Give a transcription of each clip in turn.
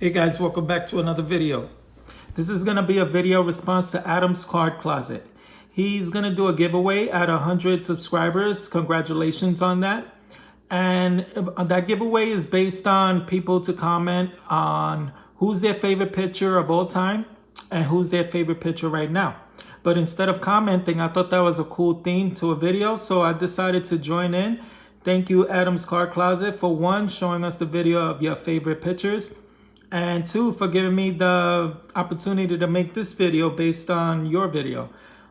Hey guys, welcome back to another video. This is going to be a video response to Adam's Card Closet. He's going to do a giveaway at 100 subscribers. Congratulations on that. And that giveaway is based on people to comment on who's their favorite pitcher of all time and who's their favorite pitcher right now. But instead of commenting, I thought that was a cool theme to a video, so I decided to join in. Thank you, Adam's Card Closet, for one, showing us the video of your favorite pitchers, and two, for giving me the opportunity to make this video based on your video.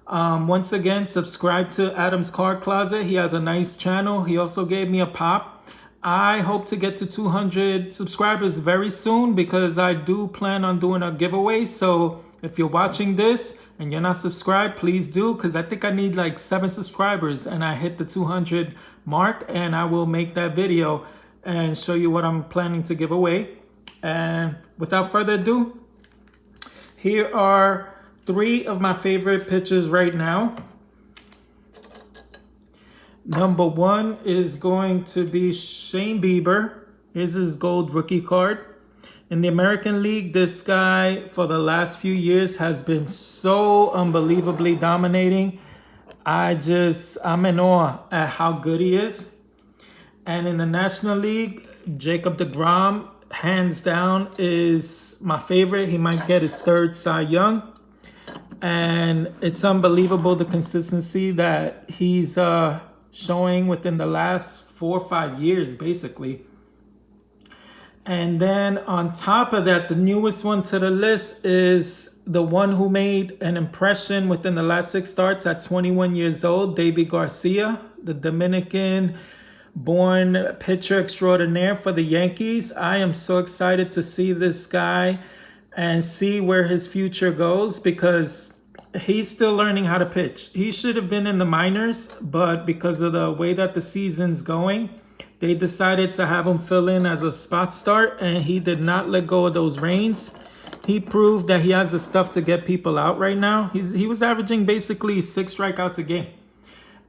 Once again, subscribe to Adam's Card Closet. He has a nice channel. He also gave me a pop. I hope to get to 200 subscribers very soon because I do plan on doing a giveaway. So if you're watching this and you're not subscribed, please do, because I think I need like 7 subscribers and I hit the 200 mark, and I will make that video and show you what I'm planning to give away. And without further ado, here are 3 of my favorite pitchers right now. Number 1 is going to be Shane Bieber. Here's his gold rookie card. In the American League, this guy for the last few years has been so unbelievably dominating. I'm in awe at how good he is. And in the National League, Jacob deGrom, hands down, is my favorite. He might get his 3rd Cy Young. And it's unbelievable the consistency that he's showing within the last 4 or 5 years, basically. And then on top of that, the newest one to the list is the one who made an impression within the last 6 starts at 21 years old, David Garcia, the Dominican-born pitcher extraordinaire for the Yankees. I am so excited to see this guy and see where his future goes, because he's still learning how to pitch. He should have been in the minors, but because of the way that the season's going, they decided to have him fill in as a spot start, and he did not let go of those reins. He proved that he has the stuff to get people out right now. He was averaging basically 6 strikeouts a game.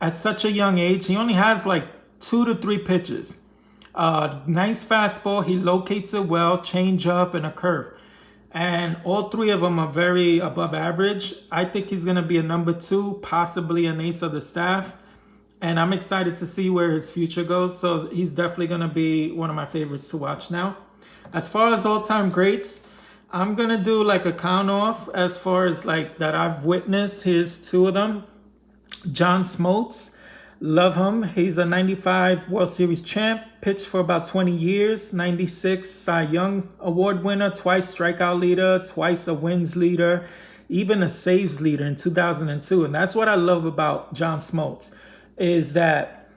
At such a young age, he only has like 2 to 3 pitches. Nice fastball, he locates it well, change up, and a curve. And all 3 of them are very above average. I think he's going to be a number 2, possibly an ace of the staff. And I'm excited to see where his future goes. So he's definitely going to be one of my favorites to watch now. As far as all-time greats, I'm going to do like a count off as far as like that I've witnessed. Here's 2 of them. John Smoltz, love him. He's a 95 World Series champ, pitched for about 20 years, 96 Cy Young Award winner, twice strikeout leader, twice a wins leader, even a saves leader in 2002. And that's what I love about John Smoltz, is that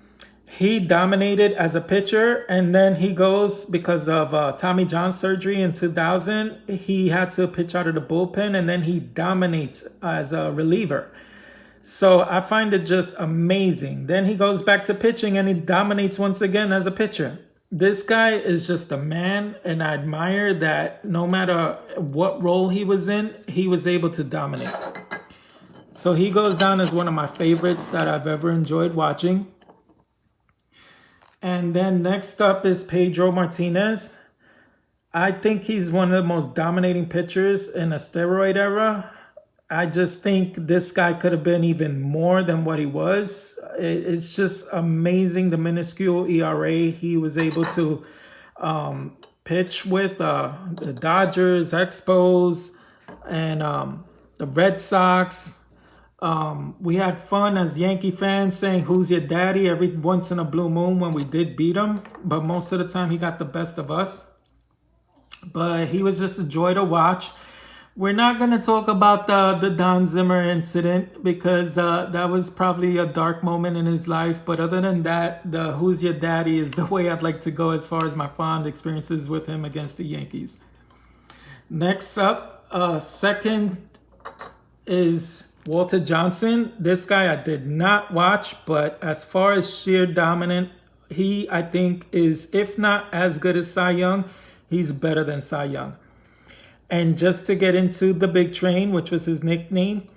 he dominated as a pitcher, and then he goes, because of Tommy John surgery in 2000, he had to pitch out of the bullpen, and then he dominates as a reliever. So I find it just amazing. Then he goes back to pitching and he dominates once again as a pitcher. This guy is just a man, and I admire that no matter what role he was in, he was able to dominate. So he goes down as one of my favorites that I've ever enjoyed watching. And then next up is Pedro Martinez. I think he's one of the most dominating pitchers in the steroid era. I just think this guy could have been even more than what he was. It's just amazing, the minuscule ERA he was able to pitch with. The Dodgers, Expos, and the Red Sox. We had fun as Yankee fans saying, "Who's your daddy?" every once in a blue moon when we did beat him. But most of the time he got the best of us. But he was just a joy to watch. We're not going to talk about the Don Zimmer incident, because that was probably a dark moment in his life. But other than that, the "Who's your daddy" is the way I'd like to go as far as my fond experiences with him against the Yankees. Next up, second is Walter Johnson. This guy I did not watch, but as far as sheer dominant, he, I think, is, if not as good as Cy Young, he's better than Cy Young. And just to get into the big train, which was his nickname,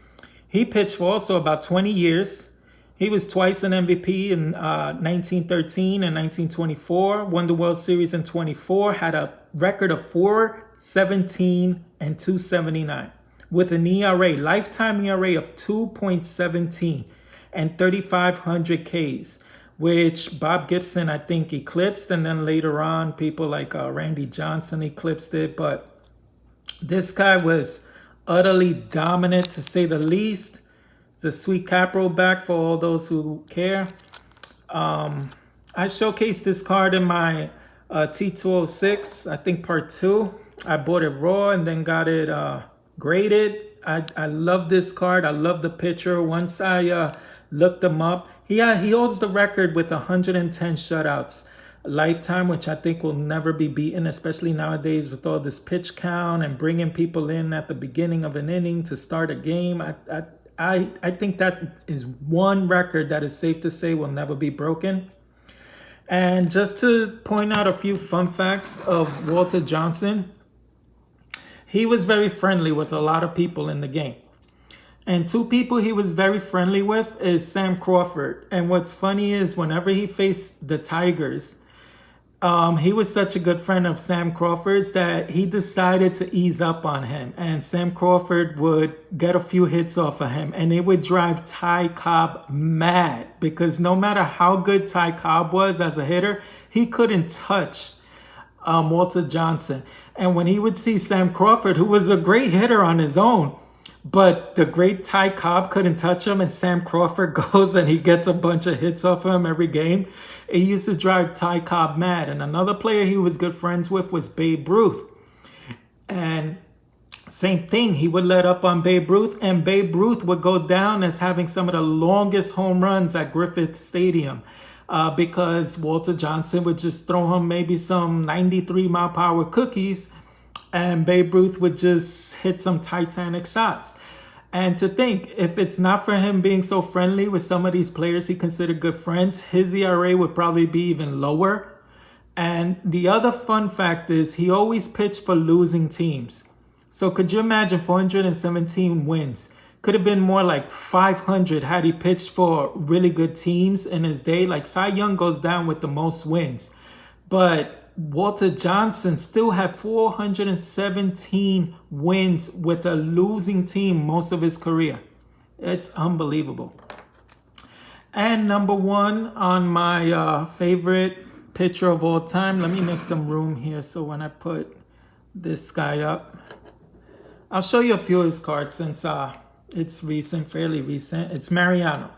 he pitched for also about 20 years. He was twice an MVP in 1913 and 1924, won the World Series in 24, had a record of 4 17, and 279 with an ERA, lifetime ERA of 2.17 and 3,500 Ks, which Bob Gibson, I think, eclipsed. And then later on, people like Randy Johnson eclipsed it. But this guy was utterly dominant, to say the least. It's a sweet capo back for all those who care. I showcased this card in my T206, I think part 2. I bought it raw and then got it graded. I love this card. I love the picture. Once I looked him up, he holds the record with 110 shutouts lifetime, which I think will never be beaten, especially nowadays with all this pitch count and bringing people in at the beginning of an inning to start a game. I think that is one record that is safe to say will never be broken. And just to point out a few fun facts of Walter Johnson, he was very friendly with a lot of people in the game. And two people he was very friendly with is Sam Crawford. And what's funny is whenever he faced the Tigers, he was such a good friend of Sam Crawford's that he decided to ease up on him. And Sam Crawford would get a few hits off of him. And it would drive Ty Cobb mad, because no matter how good Ty Cobb was as a hitter, he couldn't touch Walter Johnson. And when he would see Sam Crawford, who was a great hitter on his own, but the great Ty Cobb couldn't touch him, and Sam Crawford goes and he gets a bunch of hits off of him every game, it used to drive Ty Cobb mad. And another player he was good friends with was Babe Ruth. And same thing, he would let up on Babe Ruth, and Babe Ruth would go down as having some of the longest home runs at Griffith Stadium. Because Walter Johnson would just throw him maybe some 93-mile-per-hour cookies, and Babe Ruth would just hit some Titanic shots. And to think, if it's not for him being so friendly with some of these players he considered good friends, his ERA would probably be even lower. And the other fun fact is he always pitched for losing teams. So could you imagine 417 wins? Could have been more like 500 had he pitched for really good teams in his day. Like Cy Young goes down with the most wins. But Walter Johnson still had 417 wins with a losing team most of his career. It's unbelievable. And number one on my favorite pitcher of all time. Let me make some room here so when I put this guy up, I'll show you a few of his cards since it's recent, fairly recent. It's Mariano.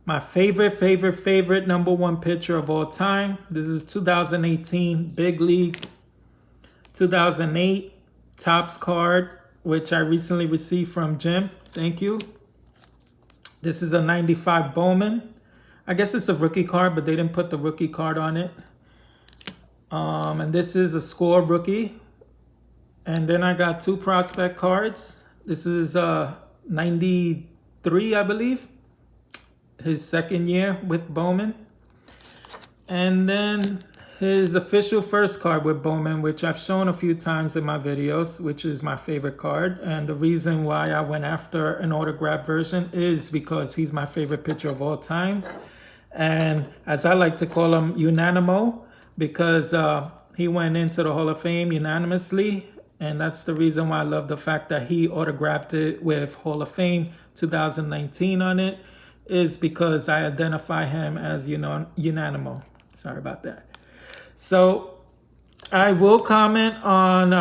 My favorite number one pitcher of all time. This is 2018 Big League. 2008 Topps card, which I recently received from Jim. Thank you. This is a 95 Bowman. I guess it's a rookie card, but they didn't put the rookie card on it. And this is a score rookie. And then I got two prospect cards. This is 93, I believe, his second year with Bowman. And then his official first card with Bowman, which I've shown a few times in my videos, which is my favorite card. And the reason why I went after an autographed version is because he's my favorite pitcher of all time. And as I like to call him, unanimo, because he went into the Hall of Fame unanimously. And that's the reason why I love the fact that he autographed it with Hall of Fame 2019 on it, is because I identify him as unanimo. Sorry about that. So I will comment on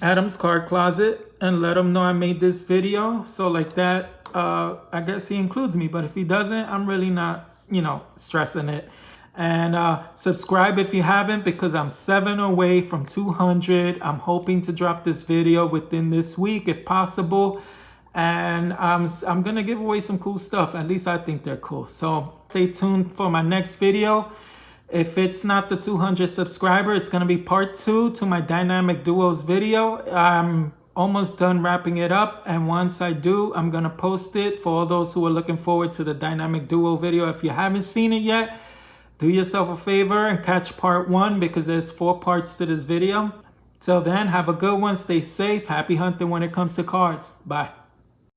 Adam's card closet and let him know I made this video. So like that, I guess he includes me. But if he doesn't, I'm really not, stressing it. And subscribe if you haven't, because I'm 7 away from 200. I'm hoping to drop this video within this week if possible. And I'm going to give away some cool stuff. At least I think they're cool. So stay tuned for my next video. If it's not the 200 subscriber, it's going to be part 2 to my Dynamic Duos video. I'm almost done wrapping it up. And once I do, I'm going to post it for all those who are looking forward to the Dynamic Duo video. If you haven't seen it yet, do yourself a favor and catch part 1, because there's 4 parts to this video. Till then, have a good one. Stay safe. Happy hunting when it comes to cards. Bye.